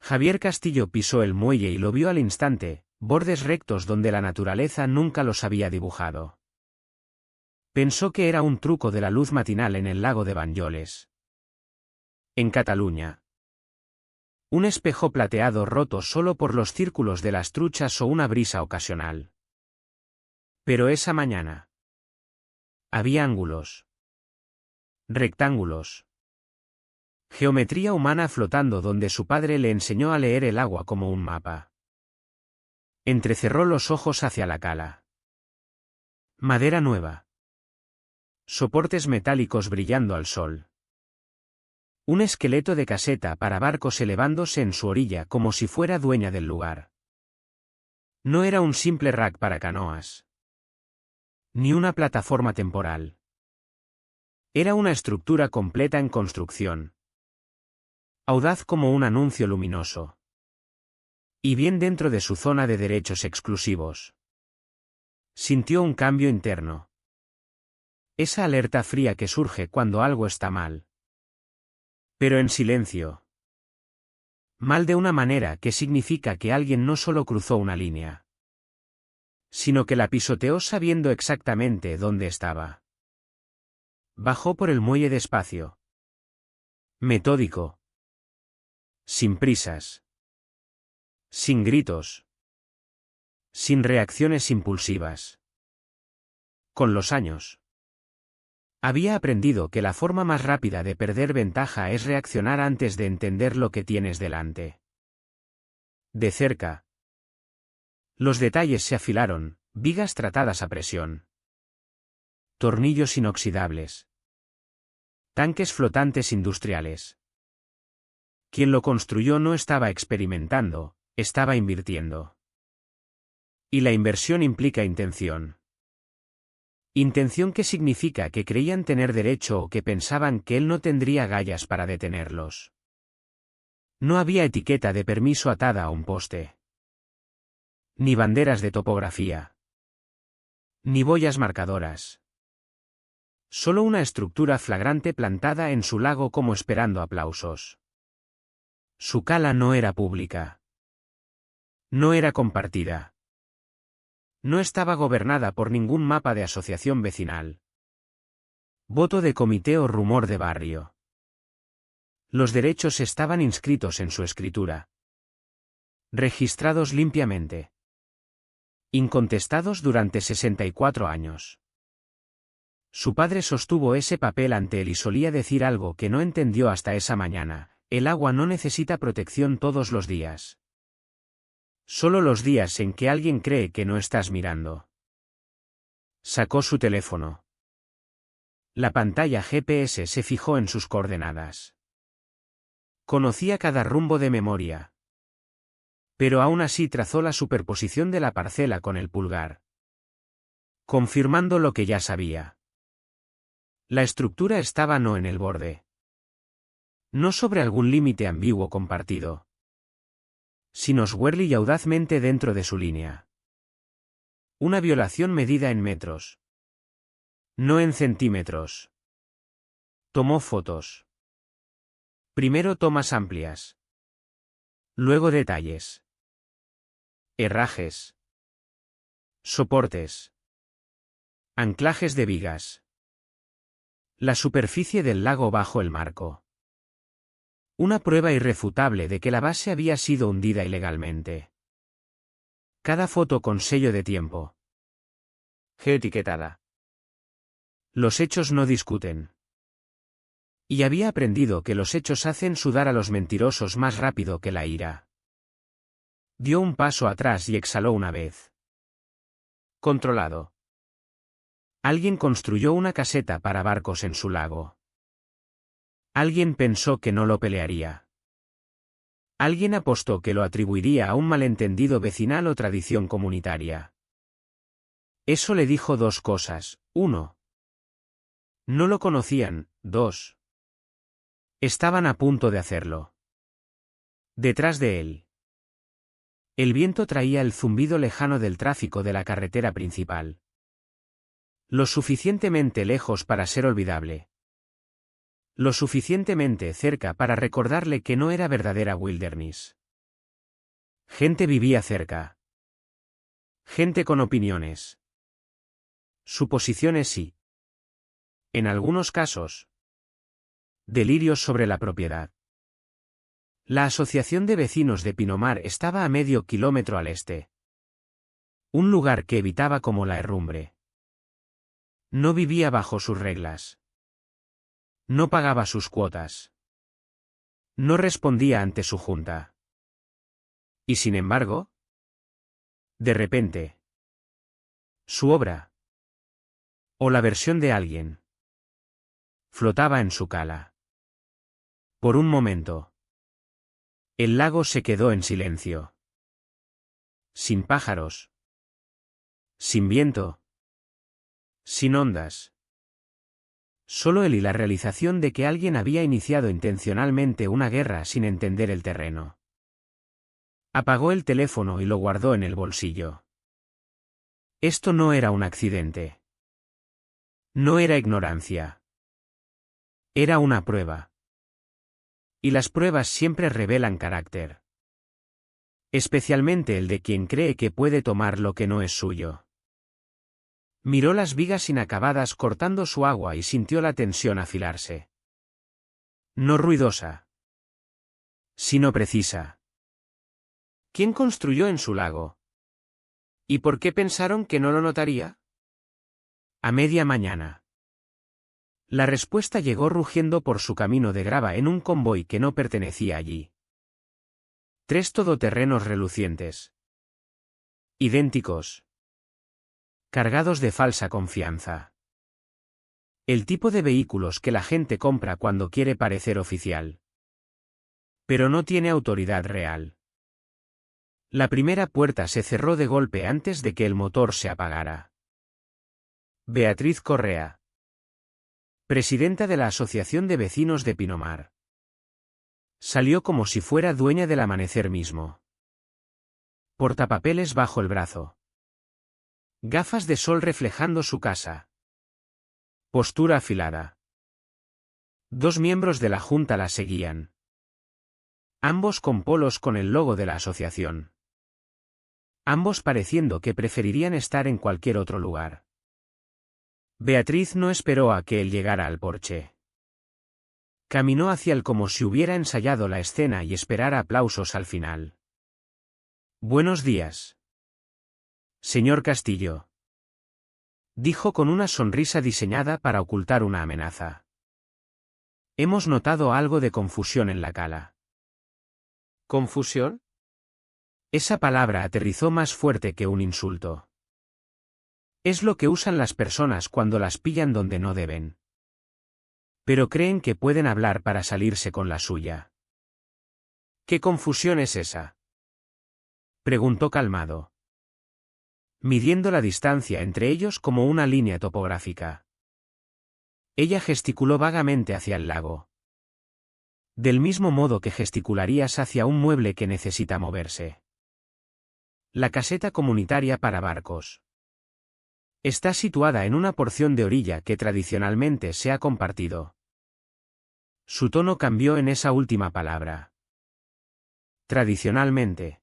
Javier Castillo pisó el muelle y lo vio al instante, bordes rectos donde la naturaleza nunca los había dibujado. Pensó que era un truco de la luz matinal en el lago de Banyoles. En Cataluña. Un espejo plateado roto solo por los círculos de las truchas o una brisa ocasional. Pero esa mañana. Había ángulos. Rectángulos. Geometría humana flotando donde su padre le enseñó a leer el agua como un mapa. Entrecerró los ojos hacia la cala. Madera nueva. Soportes metálicos brillando al sol. Un esqueleto de caseta para barcos elevándose en su orilla como si fuera dueña del lugar. No era un simple rack para canoas. Ni una plataforma temporal. Era una estructura completa en construcción. Audaz como un anuncio luminoso. Y bien dentro de su zona de derechos exclusivos. Sintió un cambio interno. Esa alerta fría que surge cuando algo está mal. Pero en silencio. Mal de una manera que significa que alguien no solo cruzó una línea, sino que la pisoteó sabiendo exactamente dónde estaba. Bajó por el muelle despacio. Metódico. Sin prisas. Sin gritos. Sin reacciones impulsivas. Con los años. Había aprendido que la forma más rápida de perder ventaja es reaccionar antes de entender lo que tienes delante. De cerca. Los detalles se afilaron, vigas tratadas a presión. Tornillos inoxidables. Tanques flotantes industriales. Quien lo construyó no estaba experimentando, estaba invirtiendo. Y la inversión implica intención. Intención que significa que creían tener derecho o que pensaban que él no tendría agallas para detenerlos. No había etiqueta de permiso atada a un poste. Ni banderas de topografía. Ni boyas marcadoras. Solo una estructura flagrante plantada en su lago como esperando aplausos. Su cala no era pública. No era compartida. No estaba gobernada por ningún mapa de asociación vecinal. Voto de comité o rumor de barrio. Los derechos estaban inscritos en su escritura. Registrados limpiamente. Incontestados durante 64 años. Su padre sostuvo ese papel ante él y solía decir algo que no entendió hasta esa mañana: el agua no necesita protección todos los días. Solo los días en que alguien cree que no estás mirando. Sacó su teléfono. La pantalla GPS se fijó en sus coordenadas. Conocía cada rumbo de memoria. Pero aún así trazó la superposición de la parcela con el pulgar. Confirmando lo que ya sabía. La estructura estaba no en el borde. No sobre algún límite ambiguo compartido. Sino swirly y audazmente dentro de su línea. Una violación medida en metros. No en centímetros. Tomó fotos. Primero tomas amplias. Luego detalles. Herrajes. Soportes. Anclajes de vigas. La superficie del lago bajo el marco. Una prueba irrefutable de que la base había sido hundida ilegalmente. Cada foto con sello de tiempo. Geoetiquetada. Los hechos no discuten. Y había aprendido que los hechos hacen sudar a los mentirosos más rápido que la ira. Dio un paso atrás y exhaló una vez. Controlado. Alguien construyó una caseta para barcos en su lago. Alguien pensó que no lo pelearía. Alguien apostó que lo atribuiría a un malentendido vecinal o tradición comunitaria. Eso le dijo dos cosas: 1. No lo conocían; 2. Estaban a punto de hacerlo. Detrás de él. El viento traía el zumbido lejano del tráfico de la carretera principal. Lo suficientemente lejos para ser olvidable. Lo suficientemente cerca para recordarle que no era verdadera wilderness. Gente vivía cerca. Gente con opiniones. Suposiciones y, en algunos casos, delirios sobre la propiedad. La asociación de vecinos de Pinamar estaba a medio kilómetro al este. Un lugar que evitaba como la herrumbre. No vivía bajo sus reglas. No pagaba sus cuotas. No respondía ante su junta. Y sin embargo, de repente, su obra, o la versión de alguien, flotaba en su cala. Por un momento, el lago se quedó en silencio. Sin pájaros. Sin viento. Sin ondas. Solo él y la realización de que alguien había iniciado intencionalmente una guerra sin entender el terreno. Apagó el teléfono y lo guardó en el bolsillo. Esto no era un accidente. No era ignorancia. Era una prueba. Y las pruebas siempre revelan carácter. Especialmente el de quien cree que puede tomar lo que no es suyo. Miró las vigas inacabadas cortando su agua y sintió la tensión afilarse. No ruidosa, sino precisa. ¿Quién construyó en su lago? ¿Y por qué pensaron que no lo notaría? A media mañana. La respuesta llegó rugiendo por su camino de grava en un convoy que no pertenecía allí. 3 todoterrenos relucientes. Idénticos. Cargados de falsa confianza. El tipo de vehículos que la gente compra cuando quiere parecer oficial. Pero no tiene autoridad real. La primera puerta se cerró de golpe antes de que el motor se apagara. Beatriz Correa, presidenta de la Asociación de Vecinos de Pinamar. Salió como si fuera dueña del amanecer mismo. Portapapeles bajo el brazo. Gafas de sol reflejando su casa. Postura afilada. 2 miembros de la junta la seguían. Ambos con polos con el logo de la asociación. Ambos pareciendo que preferirían estar en cualquier otro lugar. Beatriz no esperó a que él llegara al porche. Caminó hacia él como si hubiera ensayado la escena y esperara aplausos al final. Buenos días. Señor Castillo. Dijo con una sonrisa diseñada para ocultar una amenaza. Hemos notado algo de confusión en la cala. ¿Confusión? Esa palabra aterrizó más fuerte que un insulto. Es lo que usan las personas cuando las pillan donde no deben. Pero creen que pueden hablar para salirse con la suya. ¿Qué confusión es esa? Preguntó calmado. Midiendo la distancia entre ellos como una línea topográfica. Ella gesticuló vagamente hacia el lago. Del mismo modo que gesticularías hacia un mueble que necesita moverse. La caseta comunitaria para barcos. Está situada en una porción de orilla que tradicionalmente se ha compartido. Su tono cambió en esa última palabra. Tradicionalmente.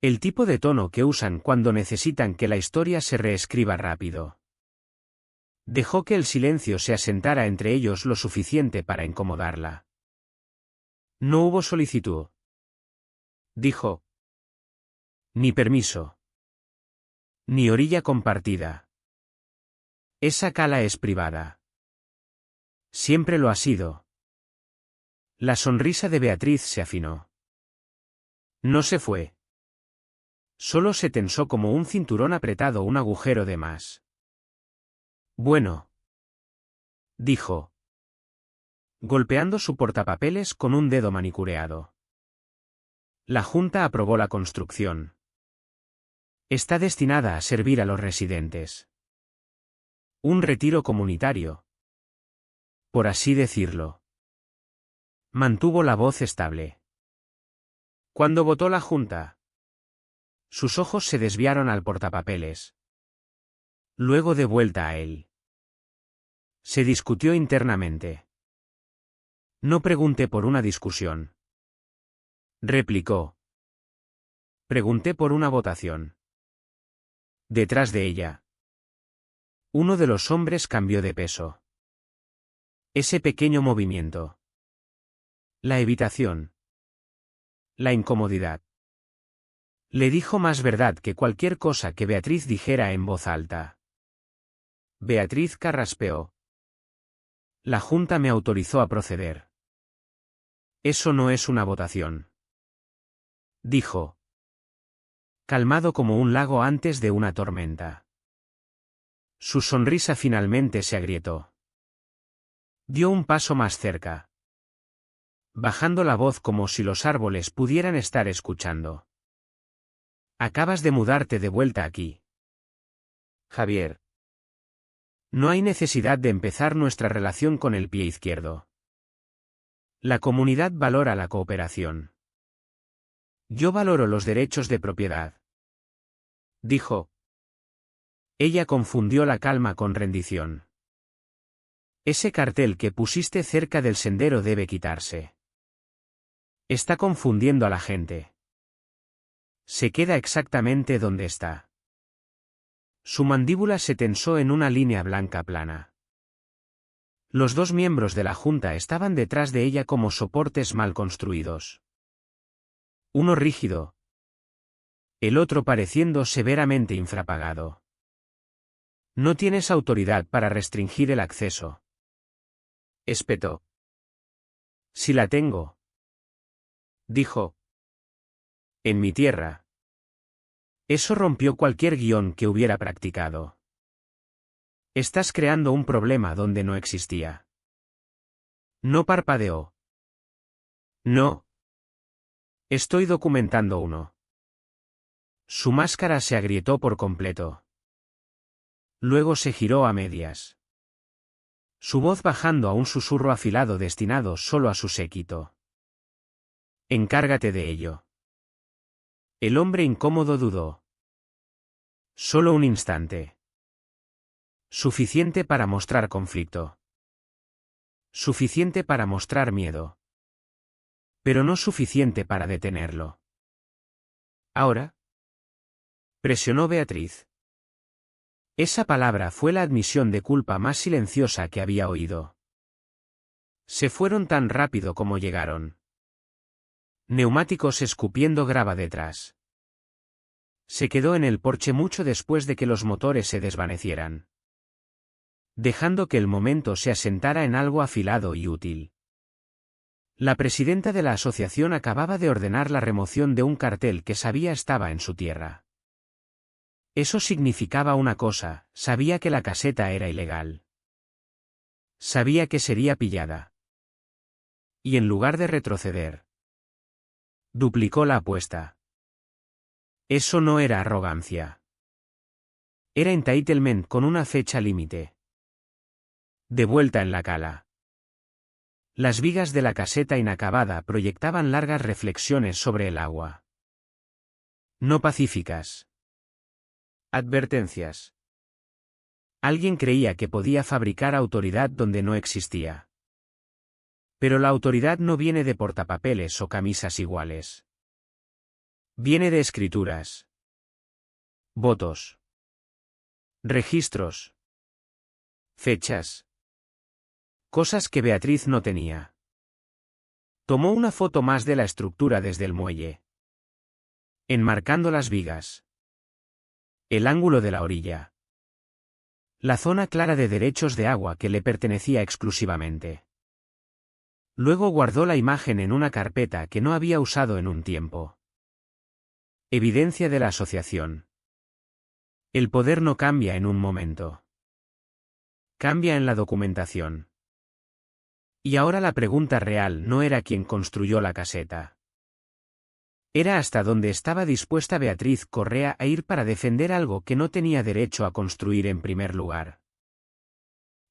El tipo de tono que usan cuando necesitan que la historia se reescriba rápido. Dejó que el silencio se asentara entre ellos lo suficiente para incomodarla. No hubo solicitud. Dijo. Ni permiso. Ni orilla compartida. Esa cala es privada. Siempre lo ha sido. La sonrisa de Beatriz se afinó. No se fue. Solo se tensó como un cinturón apretado un agujero de más. Bueno. Dijo. Golpeando su portapapeles con un dedo manicureado. La Junta aprobó la construcción. Está destinada a servir a los residentes. Un retiro comunitario. Por así decirlo. Mantuvo la voz estable. Cuando votó la Junta. Sus ojos se desviaron al portapapeles. Luego de vuelta a él. Se discutió internamente. No pregunté por una discusión. Replicó. Pregunté por una votación. Detrás de ella. Uno de los hombres cambió de peso. Ese pequeño movimiento. La evitación. La incomodidad. Le dijo más verdad que cualquier cosa que Beatriz dijera en voz alta. Beatriz carraspeó. La Junta me autorizó a proceder. Eso no es una votación. Dijo. Calmado como un lago antes de una tormenta. Su sonrisa finalmente se agrietó. Dio un paso más cerca. Bajando la voz como si los árboles pudieran estar escuchando. Acabas de mudarte de vuelta aquí. Javier. No hay necesidad de empezar nuestra relación con el pie izquierdo. La comunidad valora la cooperación. Yo valoro los derechos de propiedad. Dijo. Ella confundió la calma con rendición. Ese cartel que pusiste cerca del sendero debe quitarse. Está confundiendo a la gente. Se queda exactamente donde está. Su mandíbula se tensó en una línea blanca plana. Los dos miembros de la Junta estaban detrás de ella como soportes mal construidos. Uno rígido. El otro pareciendo severamente infrapagado. No tienes autoridad para restringir el acceso. Espetó. Si la tengo. Dijo. En mi tierra. Eso rompió cualquier guión que hubiera practicado. Estás creando un problema donde no existía. No parpadeó. No. Estoy documentando uno. Su máscara se agrietó por completo. Luego se giró a medias. Su voz bajando a un susurro afilado destinado solo a su séquito. Encárgate de ello. El hombre incómodo dudó. Solo un instante. Suficiente para mostrar conflicto. Suficiente para mostrar miedo. Pero no suficiente para detenerlo. ¿Ahora? Presionó Beatriz. Esa palabra fue la admisión de culpa más silenciosa que había oído. Se fueron tan rápido como llegaron. Neumáticos escupiendo grava detrás. Se quedó en el porche mucho después de que los motores se desvanecieran. Dejando que el momento se asentara en algo afilado y útil. La presidenta de la asociación acababa de ordenar la remoción de un cartel que sabía estaba en su tierra. Eso significaba una cosa, sabía que la caseta era ilegal. Sabía que sería pillada. Y en lugar de retroceder, duplicó la apuesta. Eso no era arrogancia. Era entitlement con una fecha límite. De vuelta en la cala. Las vigas de la caseta inacabada proyectaban largas reflexiones sobre el agua. No pacíficas. Advertencias. Alguien creía que podía fabricar autoridad donde no existía. Pero la autoridad no viene de portapapeles o camisas iguales. Viene de escrituras. Votos. Registros. Fechas. Cosas que Beatriz no tenía. Tomó una foto más de la estructura desde el muelle. Enmarcando las vigas. El ángulo de la orilla. La zona clara de derechos de agua que le pertenecía exclusivamente. Luego guardó la imagen en una carpeta que no había usado en un tiempo. Evidencia de la asociación. El poder no cambia en un momento. Cambia en la documentación. Y ahora la pregunta real no era quién construyó la caseta. Era hasta dónde estaba dispuesta Beatriz Correa a ir para defender algo que no tenía derecho a construir en primer lugar.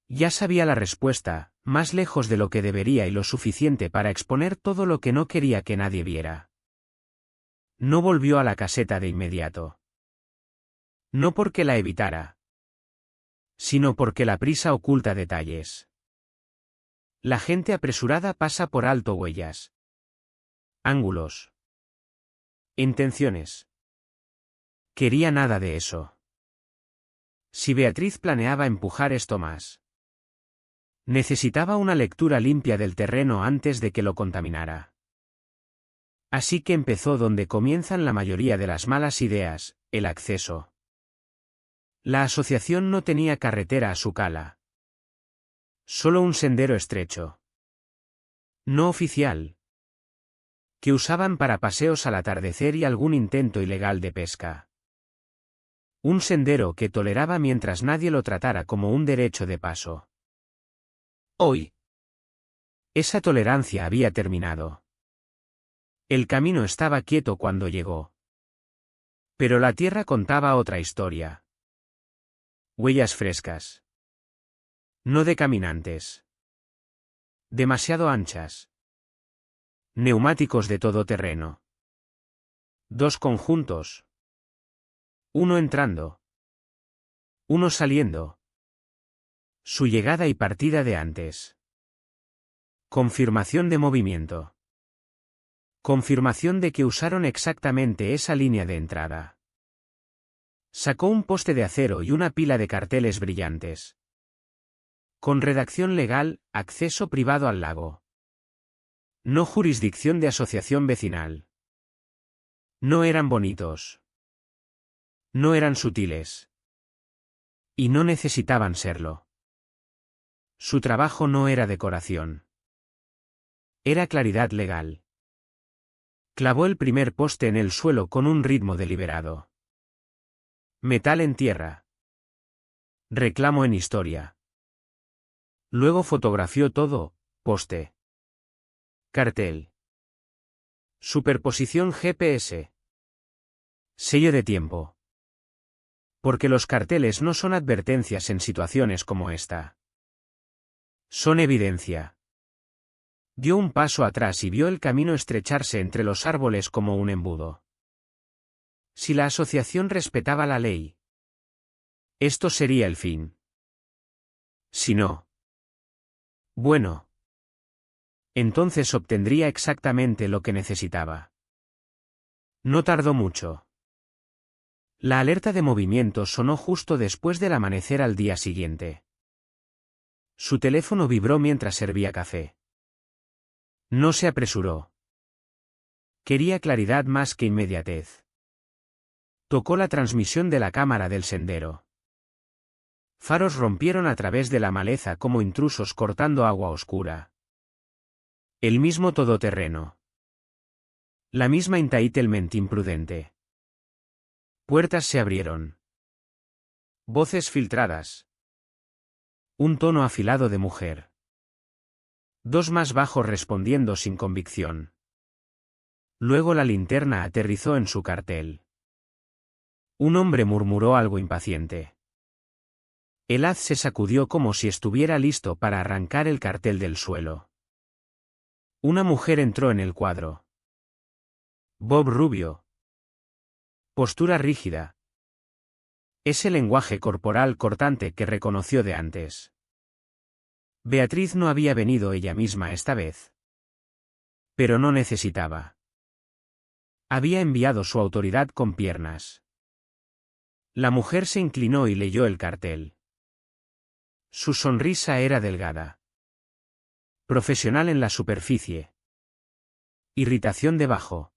Ya sabía la respuesta, más lejos de lo que debería y lo suficiente para exponer todo lo que no quería que nadie viera. No volvió a la caseta de inmediato. No porque la evitara, sino porque la prisa oculta detalles. La gente apresurada pasa por alto huellas. Ángulos. Intenciones. Quería nada de eso. Si Beatriz planeaba empujar esto más, necesitaba una lectura limpia del terreno antes de que lo contaminara. Así que empezó donde comienzan la mayoría de las malas ideas, el acceso. La asociación no tenía carretera a su cala. Solo un sendero estrecho. No oficial. Que usaban para paseos al atardecer y algún intento ilegal de pesca. Un sendero que toleraba mientras nadie lo tratara como un derecho de paso. Hoy. Esa tolerancia había terminado. El camino estaba quieto cuando llegó. Pero la tierra contaba otra historia. Huellas frescas. No de caminantes. Demasiado anchas. Neumáticos de todoterreno. Dos conjuntos. Uno entrando. Uno saliendo. Su llegada y partida de antes. Confirmación de movimiento. Confirmación de que usaron exactamente esa línea de entrada. Sacó un poste de acero y una pila de carteles brillantes. Con redacción legal, acceso privado al lago. No jurisdicción de asociación vecinal. No eran bonitos. No eran sutiles. Y no necesitaban serlo. Su trabajo no era decoración. Era claridad legal. Clavó el primer poste en el suelo con un ritmo deliberado. Metal en tierra. Reclamo en historia. Luego fotografió todo, poste. Cartel. Superposición GPS. Sello de tiempo. Porque los carteles no son advertencias en situaciones como esta. Son evidencia. Dio un paso atrás y vio el camino estrecharse entre los árboles como un embudo. Si la asociación respetaba la ley, esto sería el fin. Si no, bueno, entonces obtendría exactamente lo que necesitaba. No tardó mucho. La alerta de movimiento sonó justo después del amanecer al día siguiente. Su teléfono vibró mientras servía café. No se apresuró. Quería claridad más que inmediatez. Tocó la transmisión de la cámara del sendero. Faros rompieron a través de la maleza como intrusos cortando agua oscura. El mismo todoterreno. La misma entitlement imprudente. Puertas se abrieron. Voces filtradas. Un tono afilado de mujer. Dos más bajos respondiendo sin convicción. Luego la linterna aterrizó en su cartel. Un hombre murmuró algo impaciente. El haz se sacudió como si estuviera listo para arrancar el cartel del suelo. Una mujer entró en el cuadro. Bob Rubio. Postura rígida. Ese lenguaje corporal cortante que reconoció de antes. Beatriz no había venido ella misma esta vez. Pero no necesitaba. Había enviado su autoridad con piernas. La mujer se inclinó y leyó el cartel. Su sonrisa era delgada. Profesional en la superficie. Irritación debajo.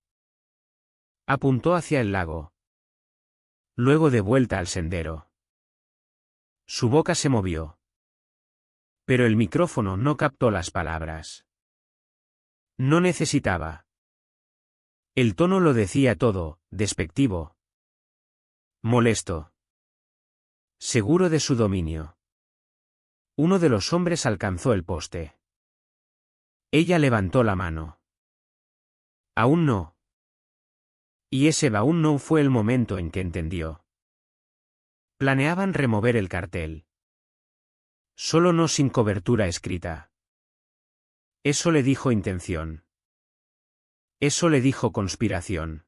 Apuntó hacia el lago. Luego de vuelta al sendero. Su boca se movió. Pero el micrófono no captó las palabras. No necesitaba. El tono lo decía todo, despectivo. Molesto. Seguro de su dominio. Uno de los hombres alcanzó el poste. Ella levantó la mano. Aún no. Y ese aún no fue el momento en que entendió. Planeaban remover el cartel. Solo no sin cobertura escrita. Eso le dijo intención. Eso le dijo conspiración.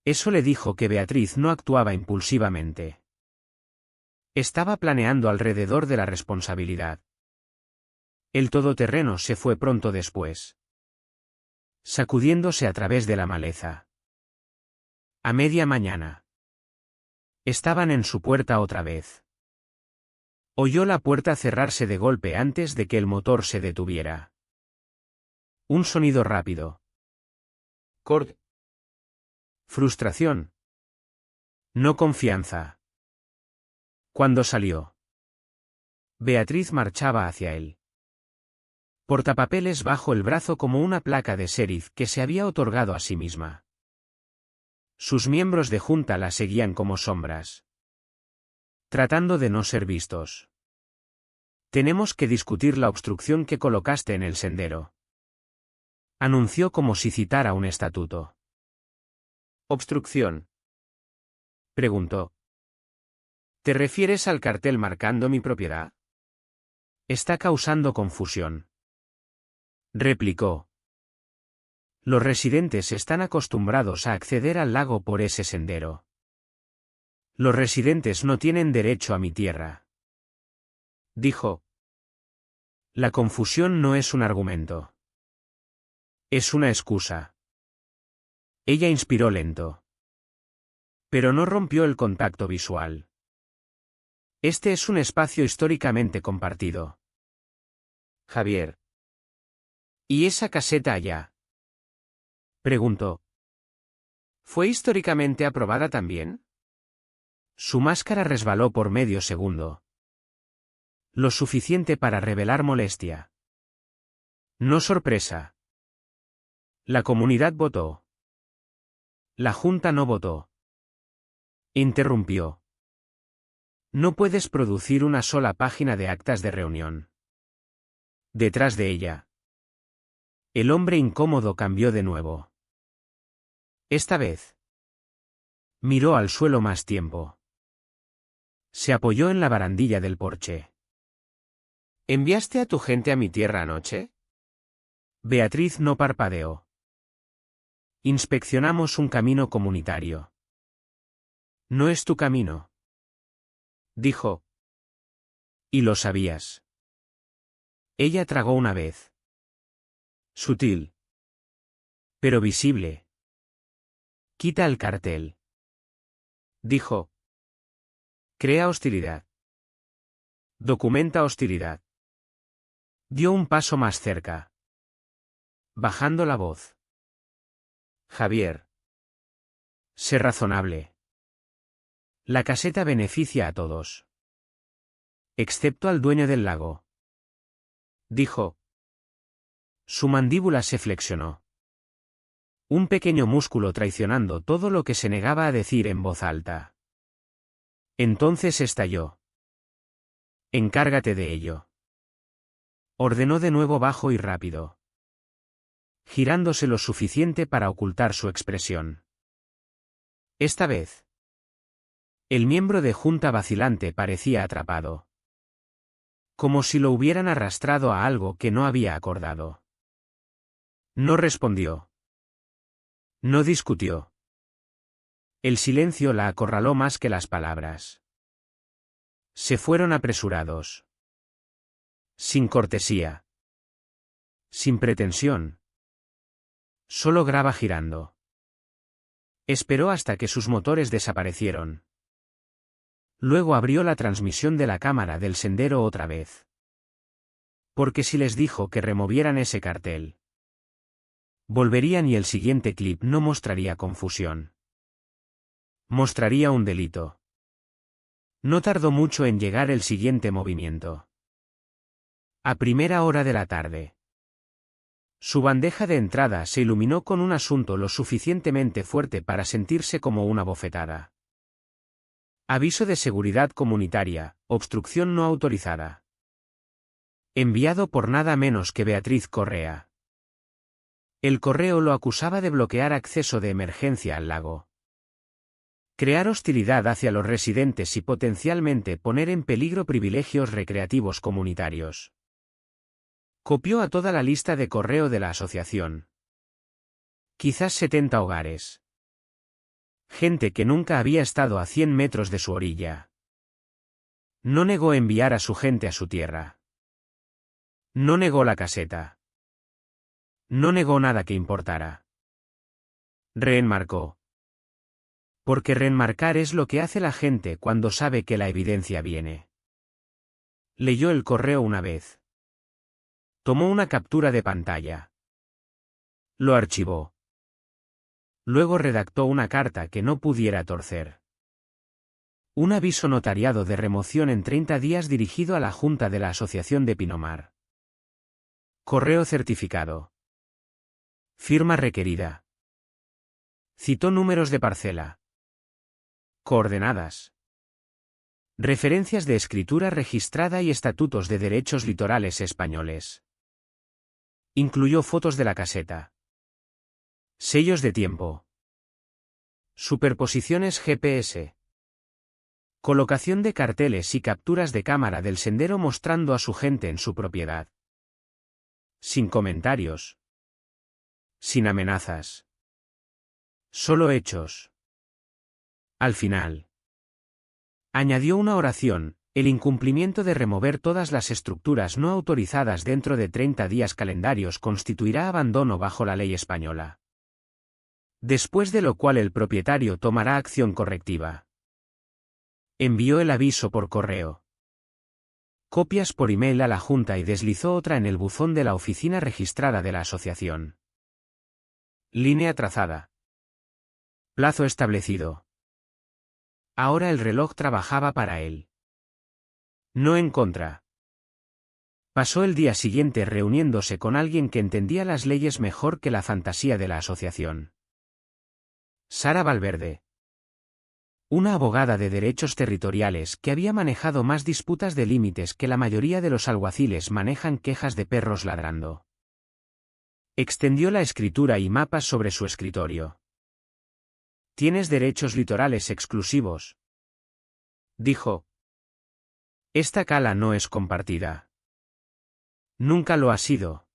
Eso le dijo que Beatriz no actuaba impulsivamente. Estaba planeando alrededor de la responsabilidad. El todoterreno se fue pronto después. Sacudiéndose a través de la maleza. A media mañana. Estaban en su puerta otra vez. Oyó la puerta cerrarse de golpe antes de que el motor se detuviera. Un sonido rápido. Cord. Frustración. No confianza. Cuando salió, Beatriz marchaba hacia él. Portapapeles bajo el brazo como una placa de sheriff que se había otorgado a sí misma. Sus miembros de junta la seguían como sombras, tratando de no ser vistos. Tenemos que discutir la obstrucción que colocaste en el sendero. Anunció como si citara un estatuto. ¿Obstrucción? Preguntó. ¿Te refieres al cartel marcando mi propiedad? Está causando confusión. Replicó. Los residentes están acostumbrados a acceder al lago por ese sendero. Los residentes no tienen derecho a mi tierra. Dijo. La confusión no es un argumento. Es una excusa. Ella inspiró lento. Pero no rompió el contacto visual. Este es un espacio históricamente compartido. Javier. ¿Y esa caseta allá? Preguntó. ¿Fue históricamente aprobada también? Su máscara resbaló por medio segundo. Lo suficiente para revelar molestia. No sorpresa. La comunidad votó. La Junta no votó. Interrumpió. No puedes producir una sola página de actas de reunión. Detrás de ella. El hombre incómodo cambió de nuevo. Esta vez. Miró al suelo más tiempo. Se apoyó en la barandilla del porche. ¿Enviaste a tu gente a mi tierra anoche? Beatriz no parpadeó. Inspeccionamos un camino comunitario. No es tu camino. Dijo. Y lo sabías. Ella tragó una vez. Sutil. Pero visible. Quita el cartel. Dijo. Crea hostilidad. Documenta hostilidad. Dio un paso más cerca. Bajando la voz. Javier. Sé razonable. La caseta beneficia a todos. Excepto al dueño del lago. Dijo. Su mandíbula se flexionó. Un pequeño músculo traicionando todo lo que se negaba a decir en voz alta. Entonces estalló. Encárgate de ello. Ordenó de nuevo bajo y rápido. Girándose lo suficiente para ocultar su expresión. Esta vez. El miembro de junta vacilante parecía atrapado. Como si lo hubieran arrastrado a algo que no había acordado. No respondió. No discutió. El silencio la acorraló más que las palabras. Se fueron apresurados. Sin cortesía. Sin pretensión. Solo graba girando. Esperó hasta que sus motores desaparecieron. Luego abrió la transmisión de la cámara del sendero otra vez. Porque si les dijo que removieran ese cartel, volverían y el siguiente clip no mostraría confusión. Mostraría un delito. No tardó mucho en llegar el siguiente movimiento. A primera hora de la tarde. Su bandeja de entrada se iluminó con un asunto lo suficientemente fuerte para sentirse como una bofetada. Aviso de seguridad comunitaria, obstrucción no autorizada. Enviado por nada menos que Beatriz Correa. El correo lo acusaba de bloquear acceso de emergencia al lago. Crear hostilidad hacia los residentes y potencialmente poner en peligro privilegios recreativos comunitarios. Copió a toda la lista de correo de la asociación. Quizás 70 hogares. Gente que nunca había estado a 100 metros de su orilla. No negó enviar a su gente a su tierra. No negó la caseta. No negó nada que importara. Reenmarcó. Porque remarcar es lo que hace la gente cuando sabe que la evidencia viene. Leyó el correo una vez. Tomó una captura de pantalla. Lo archivó. Luego redactó una carta que no pudiera torcer. Un aviso notariado de remoción en 30 días dirigido a la Junta de la Asociación de Pinamar. Correo certificado. Firma requerida. Citó números de parcela. Coordenadas. Referencias de escritura registrada y estatutos de derechos litorales españoles. Incluyó fotos de la caseta. Sellos de tiempo. Superposiciones GPS. Colocación de carteles y capturas de cámara del sendero mostrando a su gente en su propiedad. Sin comentarios. Sin amenazas. Solo hechos. Al final. Añadió una oración: el incumplimiento de remover todas las estructuras no autorizadas dentro de 30 días calendarios constituirá abandono bajo la ley española. Después de lo cual el propietario tomará acción correctiva. Envió el aviso por correo. Copias por email a la Junta y deslizó otra en el buzón de la oficina registrada de la asociación. Línea trazada. Plazo establecido. Ahora el reloj trabajaba para él. No en contra. Pasó el día siguiente reuniéndose con alguien que entendía las leyes mejor que la fantasía de la asociación. Sara Valverde. Una abogada de derechos territoriales que había manejado más disputas de límites que la mayoría de los alguaciles manejan quejas de perros ladrando. Extendió la escritura y mapas sobre su escritorio. «Tienes derechos litorales exclusivos», dijo. «Esta cala no es compartida. Nunca lo ha sido.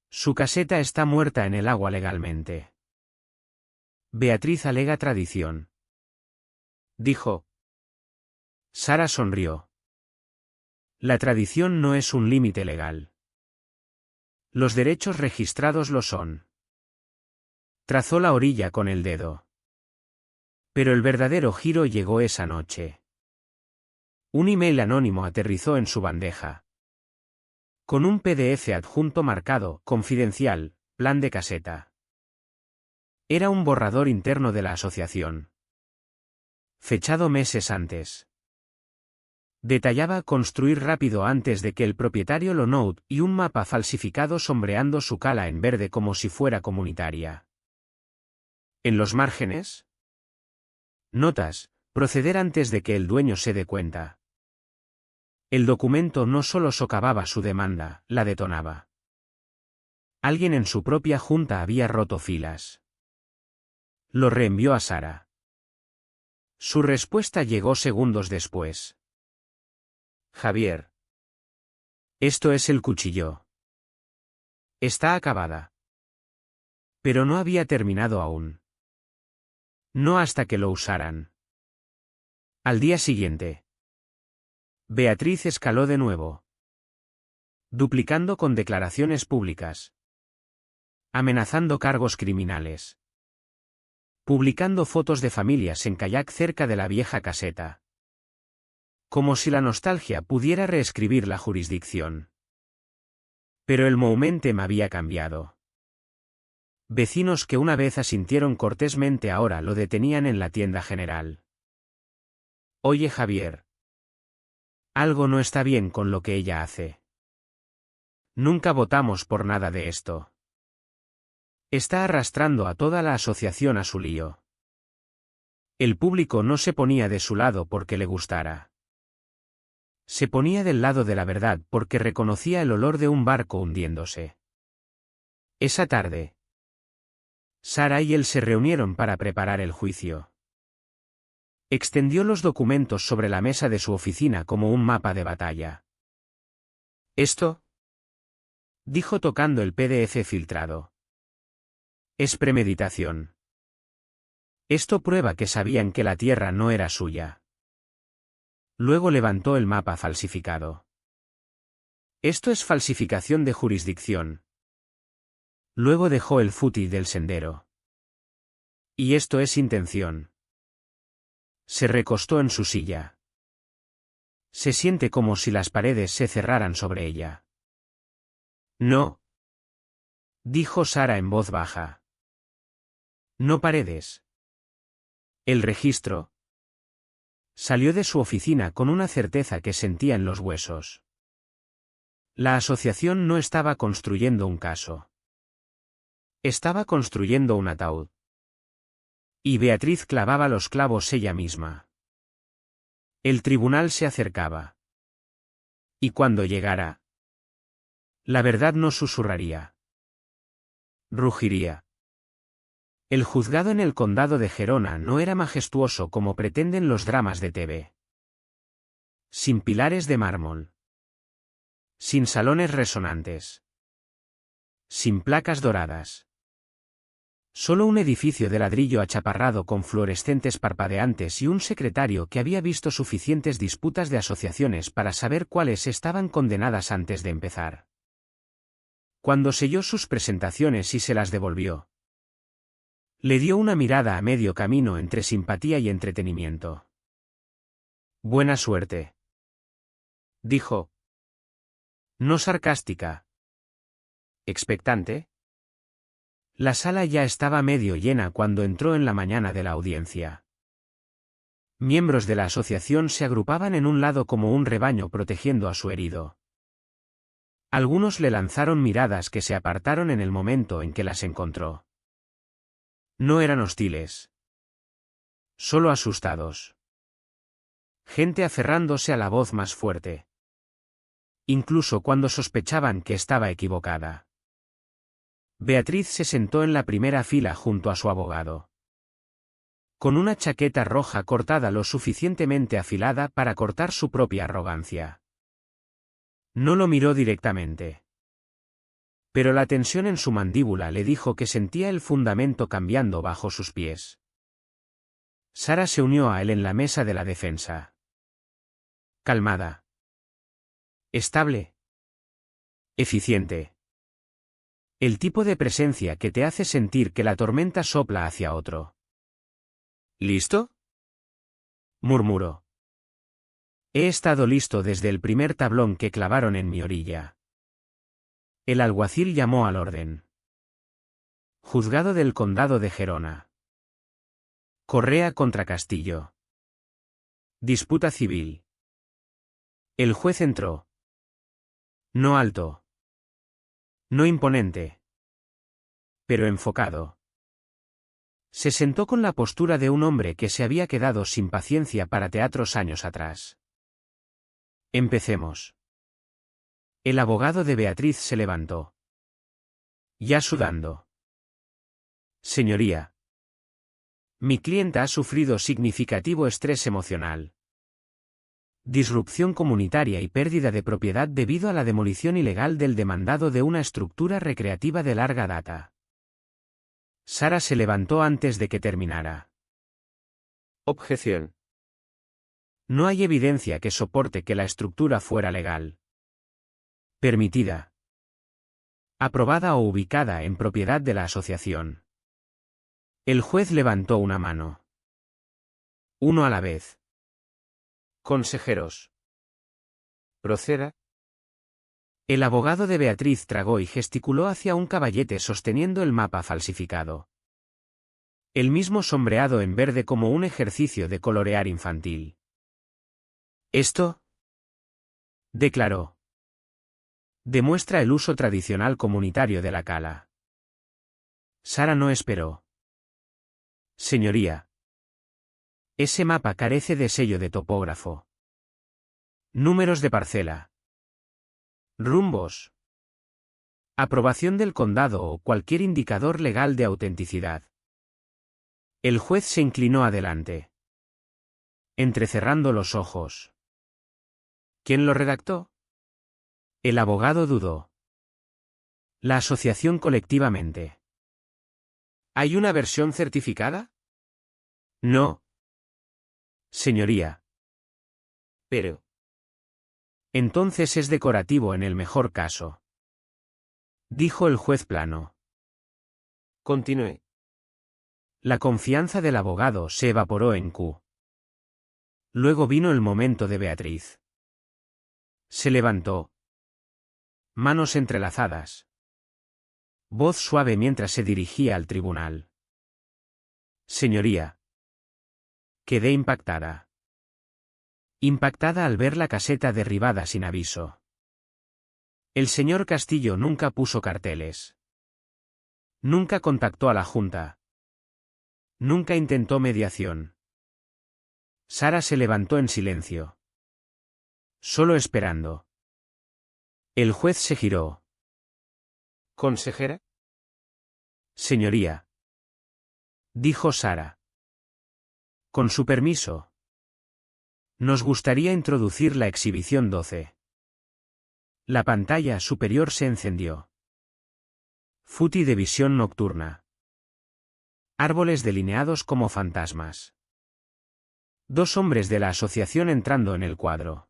Su caseta está muerta en el agua legalmente. Beatriz alega tradición», dijo. Sara sonrió. La tradición no es un límite legal. Los derechos registrados lo son. Trazó la orilla con el dedo. Pero el verdadero giro llegó esa noche. Un email anónimo aterrizó en su bandeja. Con un PDF adjunto marcado «Confidencial, plan de caseta». Era un borrador interno de la asociación. Fechado meses antes. Detallaba construir rápido antes de que el propietario lo note y un mapa falsificado sombreando su cala en verde como si fuera comunitaria. En los márgenes. Notas: proceder antes de que el dueño se dé cuenta. El documento no solo socavaba su demanda, la detonaba. Alguien en su propia junta había roto filas. Lo reenvió a Sara. Su respuesta llegó segundos después. Javier. Esto es el cuchillo. Está acabada. Pero no había terminado aún. No hasta que lo usaran. Al día siguiente. Beatriz escaló de nuevo. Duplicando con declaraciones públicas. Amenazando cargos criminales. Publicando fotos de familias en kayak cerca de la vieja caseta. Como si la nostalgia pudiera reescribir la jurisdicción. Pero el momentum había cambiado. Vecinos que una vez asintieron cortésmente ahora lo detenían en la tienda general. Oye, Javier. Algo no está bien con lo que ella hace. Nunca votamos por nada de esto. Está arrastrando a toda la asociación a su lío. El público no se ponía de su lado porque le gustara. Se ponía del lado de la verdad porque reconocía el olor de un barco hundiéndose. Esa tarde, Sara y él se reunieron para preparar el juicio. Extendió los documentos sobre la mesa de su oficina como un mapa de batalla. «¿Esto?», dijo tocando el PDF filtrado. «Es premeditación. Esto prueba que sabían que la tierra no era suya». Luego levantó el mapa falsificado. «Esto es falsificación de jurisdicción». Luego dejó el footy del sendero. «Y esto es intención». Se recostó en su silla. Se siente como si las paredes se cerraran sobre ella. No, dijo Sara en voz baja. No paredes. El registro. Salió de su oficina con una certeza que sentía en los huesos. La asociación no estaba construyendo un caso. Estaba construyendo un ataúd. Y Beatriz clavaba los clavos ella misma. El tribunal se acercaba. Y cuando llegara, la verdad no susurraría. Rugiría. El juzgado en el condado de Gerona no era majestuoso como pretenden los dramas de TV. Sin pilares de mármol. Sin salones resonantes. Sin placas doradas. Solo un edificio de ladrillo achaparrado con fluorescentes parpadeantes y un secretario que había visto suficientes disputas de asociaciones para saber cuáles estaban condenadas antes de empezar. Cuando selló sus presentaciones y se las devolvió, le dio una mirada a medio camino entre simpatía y entretenimiento. Buena suerte, dijo. No sarcástica. ¿Expectante? La sala ya estaba medio llena cuando entró en la mañana de la audiencia. Miembros de la asociación se agrupaban en un lado como un rebaño protegiendo a su herido. Algunos le lanzaron miradas que se apartaron en el momento en que las encontró. No eran hostiles. Solo asustados. Gente aferrándose a la voz más fuerte. Incluso cuando sospechaban que estaba equivocada. Beatriz se sentó en la primera fila junto a su abogado. Con una chaqueta roja cortada lo suficientemente afilada para cortar su propia arrogancia. No lo miró directamente. Pero la tensión en su mandíbula le dijo que sentía el fundamento cambiando bajo sus pies. Sara se unió a él en la mesa de la defensa. Calmada. Estable. Eficiente. El tipo de presencia que te hace sentir que la tormenta sopla hacia otro. ¿Listo? Murmuró. He estado listo desde el primer tablón que clavaron en mi orilla. El alguacil llamó al orden. Juzgado del Condado de Gerona. Correa contra Castillo. Disputa civil. El juez entró. No alto. No imponente. Pero enfocado. Se sentó con la postura de un hombre que se había quedado sin paciencia para teatros años atrás. Empecemos. El abogado de Beatriz se levantó. Ya sudando. Señoría. Mi clienta ha sufrido significativo estrés emocional. Disrupción comunitaria y pérdida de propiedad debido a la demolición ilegal del demandado de una estructura recreativa de larga data. Sara se levantó antes de que terminara. Objeción. No hay evidencia que soporte que la estructura fuera legal. Permitida. Aprobada o ubicada en propiedad de la asociación. El juez levantó una mano. Uno a la vez. Consejeros. Proceda. El abogado de Beatriz tragó y gesticuló hacia un caballete sosteniendo el mapa falsificado. El mismo sombreado en verde como un ejercicio de colorear infantil. Esto, declaró, demuestra el uso tradicional comunitario de la cala. Sara no esperó. Señoría. Ese mapa carece de sello de topógrafo. Números de parcela. Rumbos. Aprobación del condado o cualquier indicador legal de autenticidad. El juez se inclinó adelante. Entrecerrando los ojos. ¿Quién lo redactó? El abogado dudó. La asociación colectivamente. ¿Hay una versión certificada? No. Señoría. Pero. Entonces es decorativo en el mejor caso. Dijo el juez plano. Continúe. La confianza del abogado se evaporó en Q. Luego vino el momento de Beatriz. Se levantó. Manos entrelazadas. Voz suave mientras se dirigía al tribunal. Señoría. Quedé impactada. Impactada al ver la caseta derribada sin aviso. El señor Castillo nunca puso carteles. Nunca contactó a la Junta. Nunca intentó mediación. Sara se levantó en silencio. Solo esperando. El juez se giró. ¿Consejera? Señoría. Dijo Sara. Con su permiso. Nos gustaría introducir la exhibición 12. La pantalla superior se encendió. Footy de visión nocturna. Árboles delineados como fantasmas. Dos hombres de la asociación entrando en el cuadro.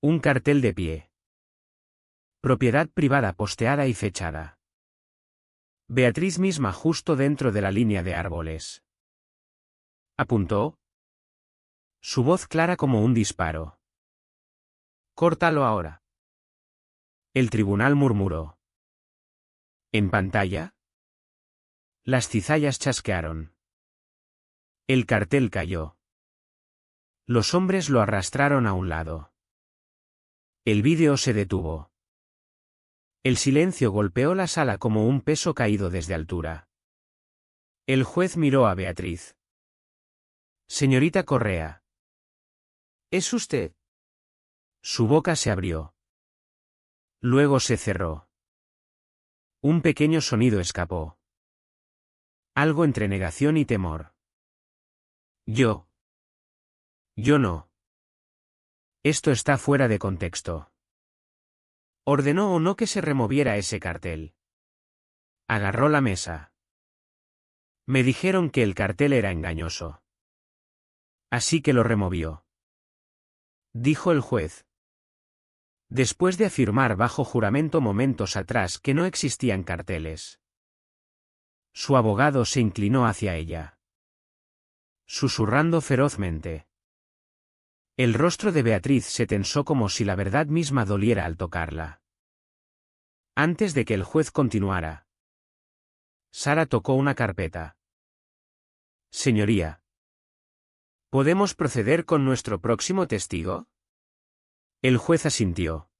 Un cartel de pie. Propiedad privada posteada y fechada. Beatriz misma justo dentro de la línea de árboles. Apuntó. Su voz clara como un disparo. Córtalo ahora. El tribunal murmuró. ¿En pantalla? Las cizallas chasquearon. El cartel cayó. Los hombres lo arrastraron a un lado. El vídeo se detuvo. El silencio golpeó la sala como un peso caído desde altura. El juez miró a Beatriz. Señorita Correa. ¿Es usted? Su boca se abrió. Luego se cerró. Un pequeño sonido escapó. Algo entre negación y temor. Yo no. Esto está fuera de contexto. Ordenó o no que se removiera ese cartel. Agarró la mesa. Me dijeron que el cartel era engañoso. Así que lo removió. Dijo el juez. Después de afirmar bajo juramento momentos atrás que no existían carteles. Su abogado se inclinó hacia ella. Susurrando ferozmente. El rostro de Beatriz se tensó como si la verdad misma doliera al tocarla. Antes de que el juez continuara. Sara tocó una carpeta. Señoría. ¿Podemos proceder con nuestro próximo testigo? El juez asintió.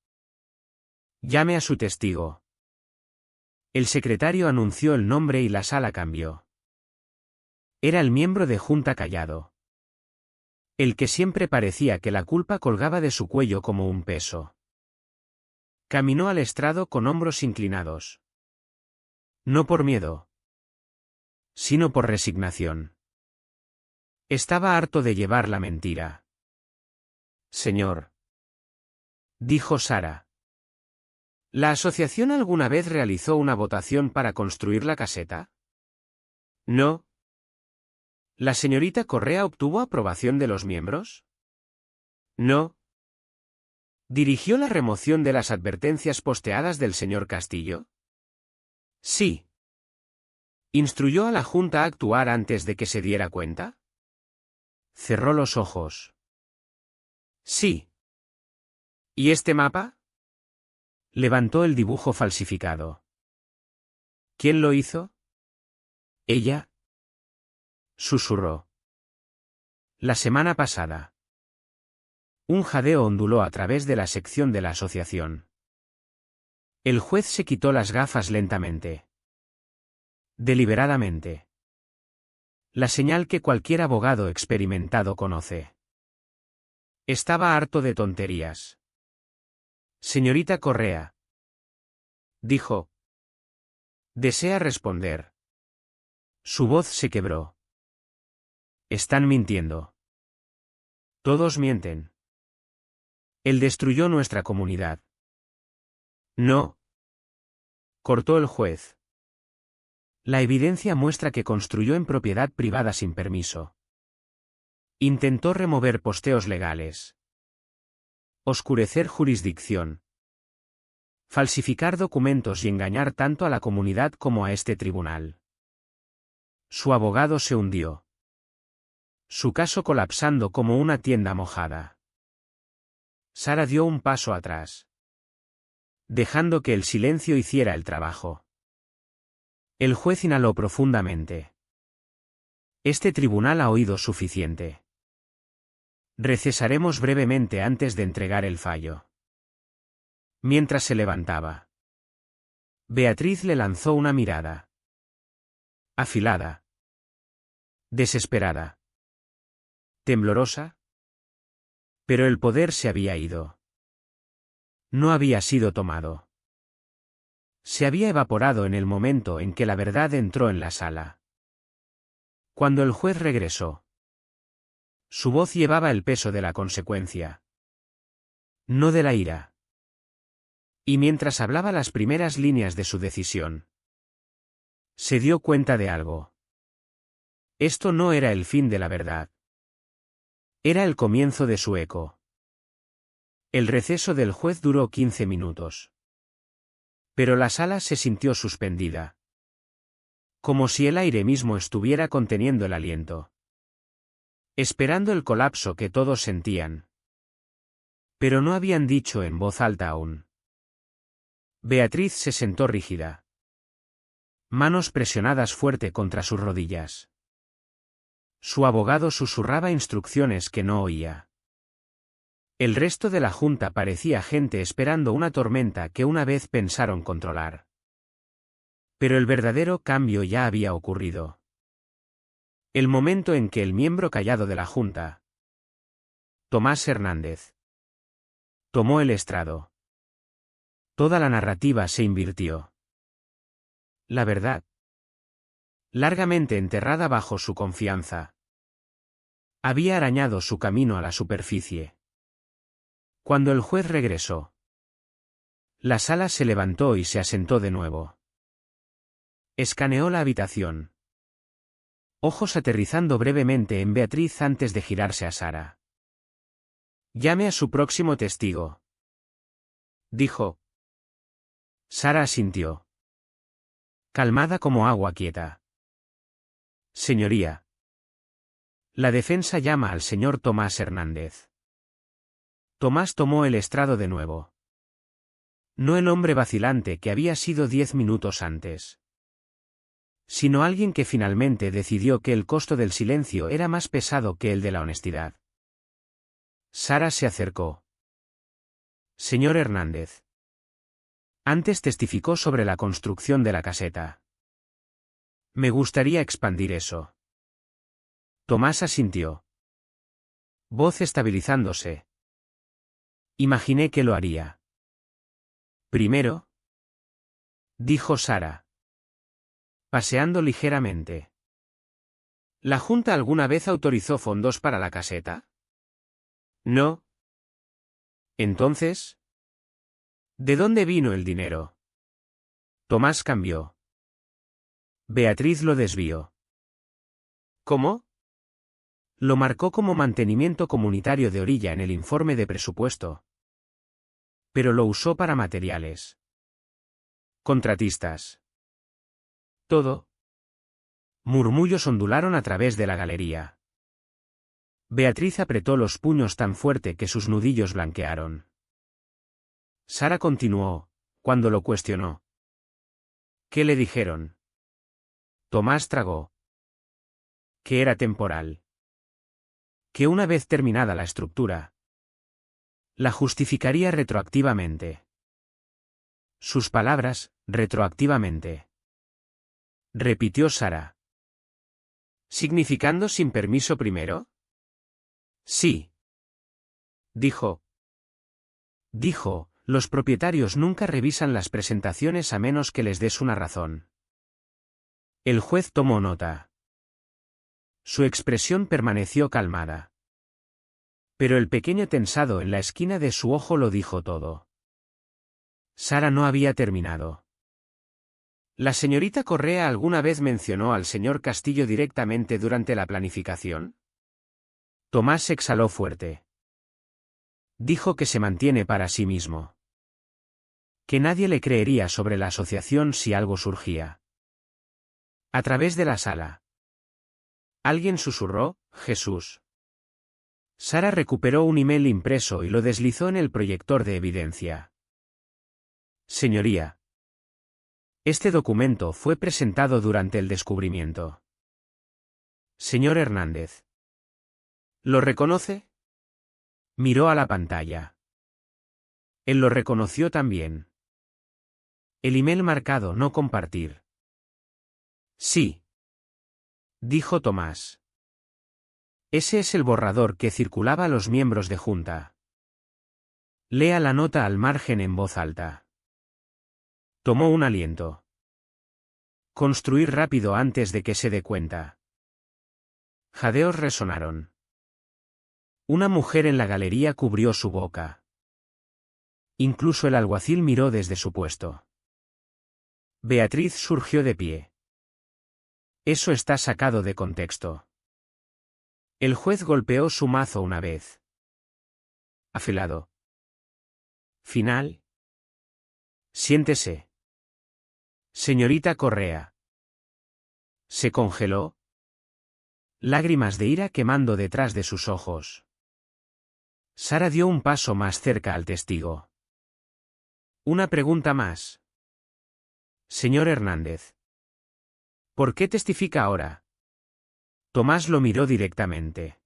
Llame a su testigo. El secretario anunció el nombre y la sala cambió. Era el miembro de junta callado. El que siempre parecía que la culpa colgaba de su cuello como un peso. Caminó al estrado con hombros inclinados. No por miedo, sino por resignación. Estaba harto de llevar la mentira. Señor, dijo Sara. ¿La asociación alguna vez realizó una votación para construir la caseta? No. ¿La señorita Correa obtuvo aprobación de los miembros? No. ¿Dirigió la remoción de las advertencias posteadas del señor Castillo? Sí. ¿Instruyó a la Junta a actuar antes de que se diera cuenta? Cerró los ojos. Sí. ¿Y este mapa? Levantó el dibujo falsificado. ¿Quién lo hizo? ¿Ella? Susurró. La semana pasada. Un jadeo onduló a través de la sección de la asociación. El juez se quitó las gafas lentamente. Deliberadamente. La señal que cualquier abogado experimentado conoce. Estaba harto de tonterías. Señorita Correa. Dijo. ¿Desea responder? Su voz se quebró. Están mintiendo. Todos mienten. Él destruyó nuestra comunidad. No. Cortó el juez. La evidencia muestra que construyó en propiedad privada sin permiso. Intentó remover posteos legales. Oscurecer jurisdicción. Falsificar documentos y engañar tanto a la comunidad como a este tribunal. Su abogado se hundió. Su caso colapsando como una tienda mojada. Sara dio un paso atrás, dejando que el silencio hiciera el trabajo. El juez inhaló profundamente. Este tribunal ha oído suficiente. Recesaremos brevemente antes de entregar el fallo. Mientras se levantaba, Beatriz le lanzó una mirada. Afilada. Desesperada. Temblorosa. Pero el poder se había ido. No había sido tomado. Se había evaporado en el momento en que la verdad entró en la sala. Cuando el juez regresó, su voz llevaba el peso de la consecuencia, no de la ira. Y mientras hablaba las primeras líneas de su decisión, se dio cuenta de algo. Esto no era el fin de la verdad. Era el comienzo de su eco. El receso del juez duró 15 minutos. Pero la sala se sintió suspendida. Como si el aire mismo estuviera conteniendo el aliento. Esperando el colapso que todos sentían. Pero no habían dicho en voz alta aún. Beatriz se sentó rígida. Manos presionadas fuerte contra sus rodillas. Su abogado susurraba instrucciones que no oía. El resto de la junta parecía gente esperando una tormenta que una vez pensaron controlar. Pero el verdadero cambio ya había ocurrido. El momento en que el miembro callado de la junta, Tomás Hernández, tomó el estrado. Toda la narrativa se invirtió. La verdad, largamente enterrada bajo su confianza, había arañado su camino a la superficie. Cuando el juez regresó, la sala se levantó y se asentó de nuevo. Escaneó la habitación. Ojos aterrizando brevemente en Beatriz antes de girarse a Sara. Llame a su próximo testigo, dijo. Sara asintió. Calmada como agua quieta. Señoría. La defensa llama al señor Tomás Hernández. Tomás tomó el estrado de nuevo. No el hombre vacilante que había sido 10 minutos antes, sino alguien que finalmente decidió que el costo del silencio era más pesado que el de la honestidad. Sara se acercó. Señor Hernández. Antes testificó sobre la construcción de la caseta. Me gustaría expandir eso. Tomás asintió. Voz estabilizándose. Imaginé que lo haría. Primero, dijo Sara, paseando ligeramente. ¿La Junta alguna vez autorizó fondos para la caseta? No. Entonces, ¿de dónde vino el dinero? Tomás cambió. Beatriz lo desvió. ¿Cómo? Lo marcó como mantenimiento comunitario de orilla en el informe de presupuesto. Pero lo usó para materiales. Contratistas. Todo. Murmullos ondularon a través de la galería. Beatriz apretó los puños tan fuerte que sus nudillos blanquearon. Sara continuó, cuando lo cuestionó. ¿Qué le dijeron? Tomás tragó. Que era temporal. Que una vez terminada la estructura, la justificaría retroactivamente. Sus palabras, retroactivamente. Repitió Sara. ¿Significando sin permiso primero? Sí. Dijo, los propietarios nunca revisan las presentaciones a menos que les des una razón. El juez tomó nota. Su expresión permaneció calmada. Pero el pequeño tensado en la esquina de su ojo lo dijo todo. Sara no había terminado. ¿La señorita Correa alguna vez mencionó al señor Castillo directamente durante la planificación? Tomás exhaló fuerte. Dijo que se mantiene para sí mismo. Que nadie le creería sobre la asociación si algo surgía. A través de la sala. Alguien susurró, Jesús. Sara recuperó un email impreso y lo deslizó en el proyector de evidencia. Señoría. Este documento fue presentado durante el descubrimiento. Señor Hernández. ¿Lo reconoce? Miró a la pantalla. Él lo reconoció también. El email marcado no compartir. Sí. Dijo Tomás. Ese es el borrador que circulaba a los miembros de junta. Lea la nota al margen en voz alta. Tomó un aliento. Construir rápido antes de que se dé cuenta. Jadeos resonaron. Una mujer en la galería cubrió su boca. Incluso el alguacil miró desde su puesto. Beatriz surgió de pie. Eso está sacado de contexto. El juez golpeó su mazo una vez. Afilado. Final. Siéntese. Señorita Correa. Se congeló. Lágrimas de ira quemando detrás de sus ojos. Sara dio un paso más cerca al testigo. Una pregunta más. Señor Hernández. ¿Por qué testifica ahora? Tomás lo miró directamente.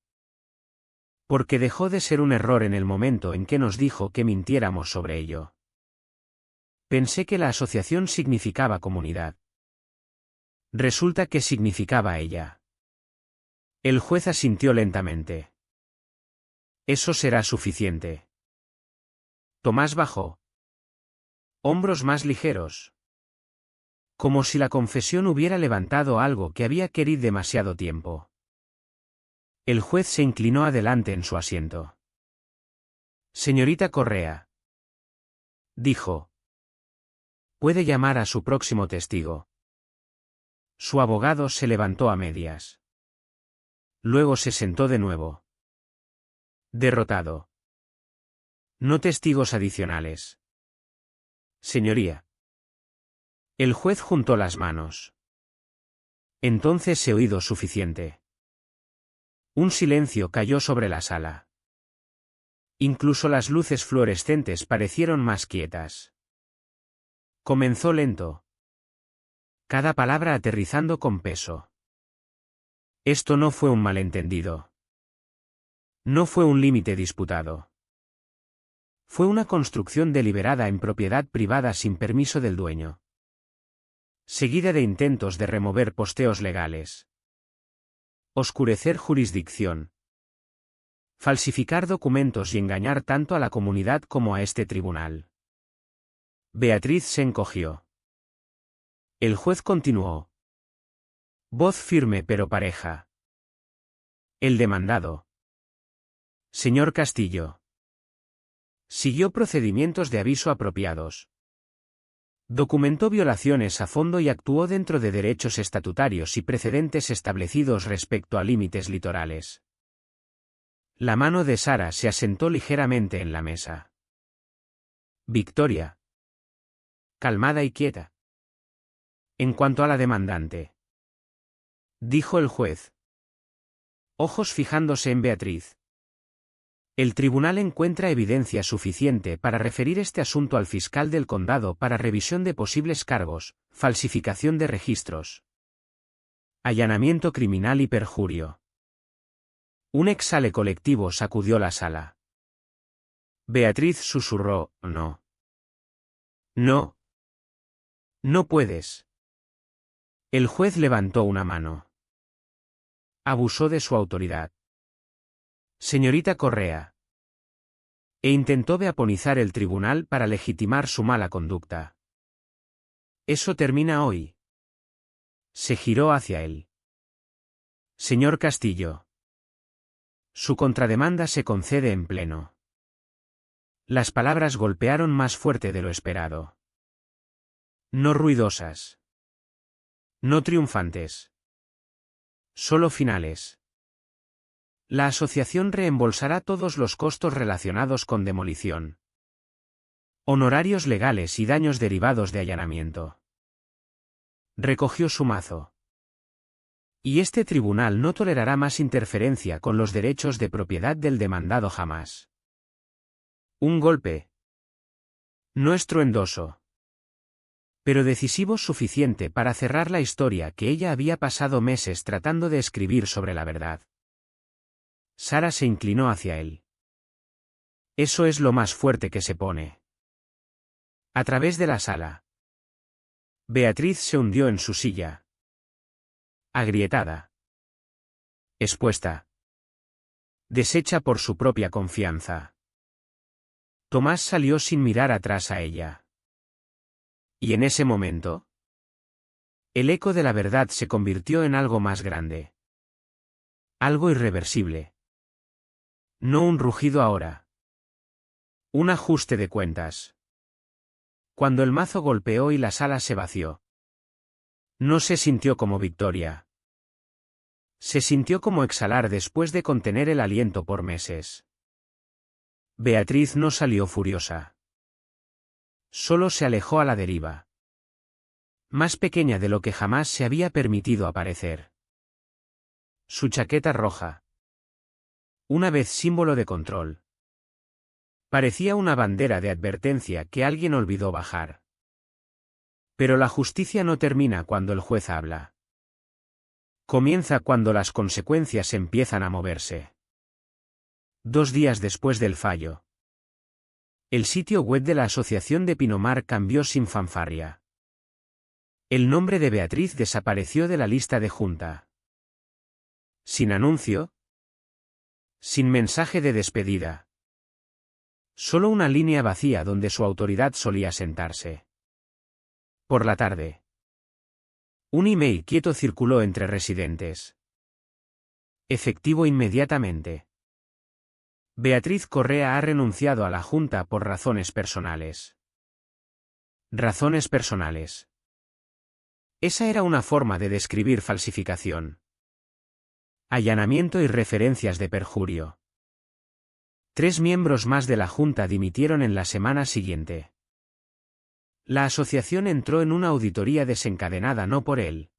Porque dejó de ser un error en el momento en que nos dijo que mintiéramos sobre ello. Pensé que la asociación significaba comunidad. Resulta que significaba ella. El juez asintió lentamente. Eso será suficiente. Tomás bajó. Hombros más ligeros. Como si la confesión hubiera levantado algo que había querido demasiado tiempo. El juez se inclinó adelante en su asiento. Señorita Correa. Dijo. Puede llamar a su próximo testigo. Su abogado se levantó a medias. Luego se sentó de nuevo. Derrotado. No testigos adicionales. Señoría. El juez juntó las manos. Entonces he oído suficiente. Un silencio cayó sobre la sala. Incluso las luces fluorescentes parecieron más quietas. Comenzó lento. Cada palabra aterrizando con peso. Esto no fue un malentendido. No fue un límite disputado. Fue una construcción deliberada en propiedad privada sin permiso del dueño. Seguida de intentos de remover posteos legales. Oscurecer jurisdicción. Falsificar documentos y engañar tanto a la comunidad como a este tribunal. Beatriz se encogió. El juez continuó. Voz firme pero pareja. El demandado. Señor Castillo. Siguió procedimientos de aviso apropiados. Documentó violaciones a fondo y actuó dentro de derechos estatutarios y precedentes establecidos respecto a límites litorales. La mano de Sara se asentó ligeramente en la mesa. Victoria. Calmada y quieta. En cuanto a la demandante. Dijo el juez. Ojos fijándose en Beatriz. El tribunal encuentra evidencia suficiente para referir este asunto al fiscal del condado para revisión de posibles cargos, falsificación de registros, allanamiento criminal y perjurio. Un exhale colectivo sacudió la sala. Beatriz susurró, no. No. No puedes. El juez levantó una mano. Abusó de su autoridad. Señorita Correa. E intentó beaponizar el tribunal para legitimar su mala conducta. Eso termina hoy. Se giró hacia él. Señor Castillo. Su contrademanda se concede en pleno. Las palabras golpearon más fuerte de lo esperado. No ruidosas. No triunfantes. Solo finales. La asociación reembolsará todos los costos relacionados con demolición, honorarios legales y daños derivados de allanamiento. Recogió su mazo. Y este tribunal no tolerará más interferencia con los derechos de propiedad del demandado jamás. Un golpe. No estruendoso, pero decisivo suficiente para cerrar la historia que ella había pasado meses tratando de escribir sobre la verdad. Sara se inclinó hacia él. Eso es lo más fuerte que se pone. A través de la sala. Beatriz se hundió en su silla. Agrietada. Expuesta. Deshecha por su propia confianza. Tomás salió sin mirar atrás a ella. Y en ese momento, el eco de la verdad se convirtió en algo más grande. Algo irreversible. No un rugido ahora. Un ajuste de cuentas. Cuando el mazo golpeó y la sala se vació. No se sintió como victoria. Se sintió como exhalar después de contener el aliento por meses. Beatriz no salió furiosa. Solo se alejó a la deriva. Más pequeña de lo que jamás se había permitido aparecer. Su chaqueta roja. Una vez símbolo de control. Parecía una bandera de advertencia que alguien olvidó bajar. Pero la justicia no termina cuando el juez habla. Comienza cuando las consecuencias empiezan a moverse. 2 días después del fallo. El sitio web de la Asociación de Pinamar cambió sin fanfarria. El nombre de Beatriz desapareció de la lista de junta. Sin anuncio. Sin mensaje de despedida. Solo una línea vacía donde su autoridad solía sentarse. Por la tarde. Un email quieto circuló entre residentes. Efectivo inmediatamente. Beatriz Correa ha renunciado a la Junta por razones personales. Razones personales. Esa era una forma de describir falsificación. Allanamiento y referencias de perjurio. 3 miembros más de la Junta dimitieron en la semana siguiente. La asociación entró en una auditoría desencadenada no por él,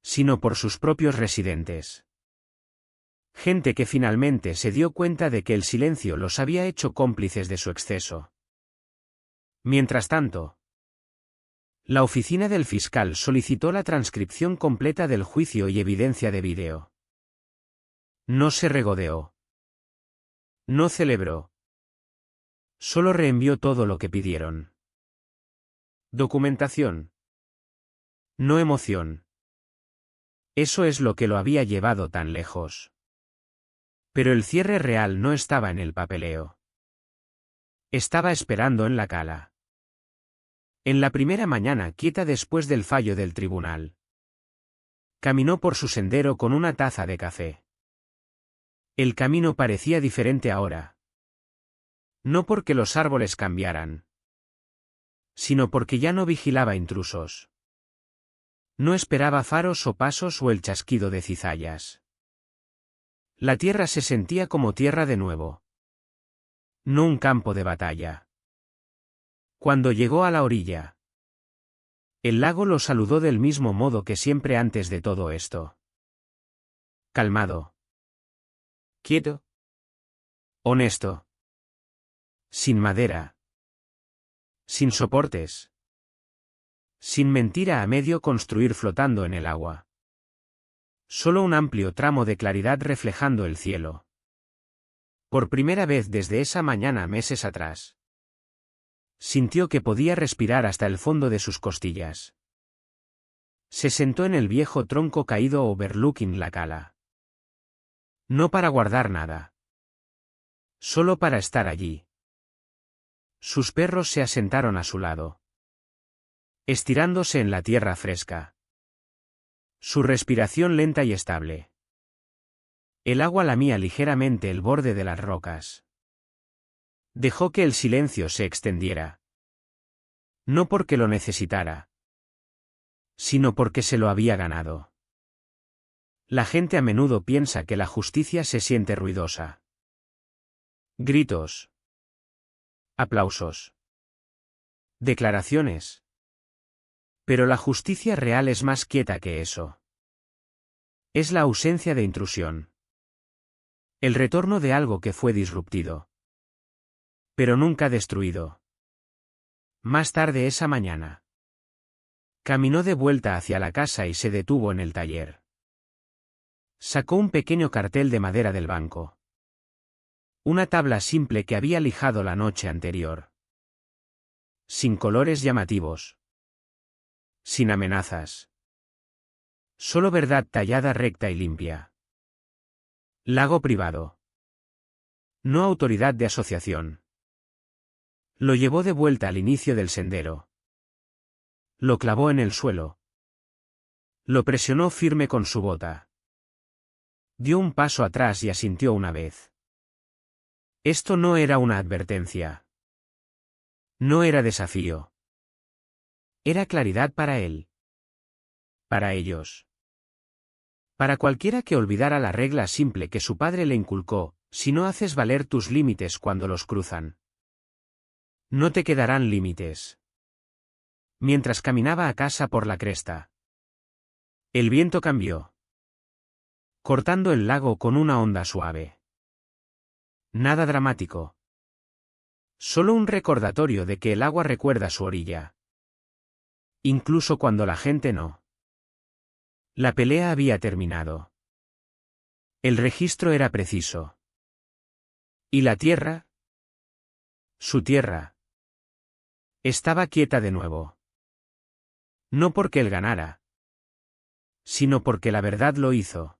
sino por sus propios residentes. Gente que finalmente se dio cuenta de que el silencio los había hecho cómplices de su exceso. Mientras tanto, la oficina del fiscal solicitó la transcripción completa del juicio y evidencia de vídeo. No se regodeó. No celebró. Solo reenvió todo lo que pidieron. Documentación. No emoción. Eso es lo que lo había llevado tan lejos. Pero el cierre real no estaba en el papeleo. Estaba esperando en la cala. En la primera mañana quieta después del fallo del tribunal. Caminó por su sendero con una taza de café. El camino parecía diferente ahora. No porque los árboles cambiaran, sino porque ya no vigilaba intrusos. No esperaba faros o pasos o el chasquido de cizallas. La tierra se sentía como tierra de nuevo. No un campo de batalla. Cuando llegó a la orilla, el lago lo saludó del mismo modo que siempre antes de todo esto. Calmado. Quieto. Honesto. Sin madera. Sin soportes. Sin mentira a medio construir flotando en el agua. Solo un amplio tramo de claridad reflejando el cielo. Por primera vez desde esa mañana meses atrás. Sintió que podía respirar hasta el fondo de sus costillas. Se sentó en el viejo tronco caído overlooking la cala. No para guardar nada. Solo para estar allí. Sus perros se asentaron a su lado. Estirándose en la tierra fresca. Su respiración lenta y estable. El agua lamía ligeramente el borde de las rocas. Dejó que el silencio se extendiera. No porque lo necesitara, sino porque se lo había ganado. La gente a menudo piensa que la justicia se siente ruidosa. Gritos. Aplausos. Declaraciones. Pero la justicia real es más quieta que eso. Es la ausencia de intrusión. El retorno de algo que fue disruptido. Pero nunca destruido. Más tarde esa mañana. Caminó de vuelta hacia la casa y se detuvo en el taller. Sacó un pequeño cartel de madera del banco. Una tabla simple que había lijado la noche anterior. Sin colores llamativos. Sin amenazas. Solo verdad tallada recta y limpia. Lago privado. No autoridad de asociación. Lo llevó de vuelta al inicio del sendero. Lo clavó en el suelo. Lo presionó firme con su bota. Dio un paso atrás y asintió una vez. Esto no era una advertencia. No era desafío. Era claridad para él. Para ellos. Para cualquiera que olvidara la regla simple que su padre le inculcó: si no haces valer tus límites cuando los cruzan, no te quedarán límites. Mientras caminaba a casa por la cresta, el viento cambió, cortando el lago con una onda suave. Nada dramático. Solo un recordatorio de que el agua recuerda su orilla. Incluso cuando la gente no. La pelea había terminado. El registro era preciso. ¿Y la tierra? Su tierra. Estaba quieta de nuevo. No porque él ganara, sino porque la verdad lo hizo.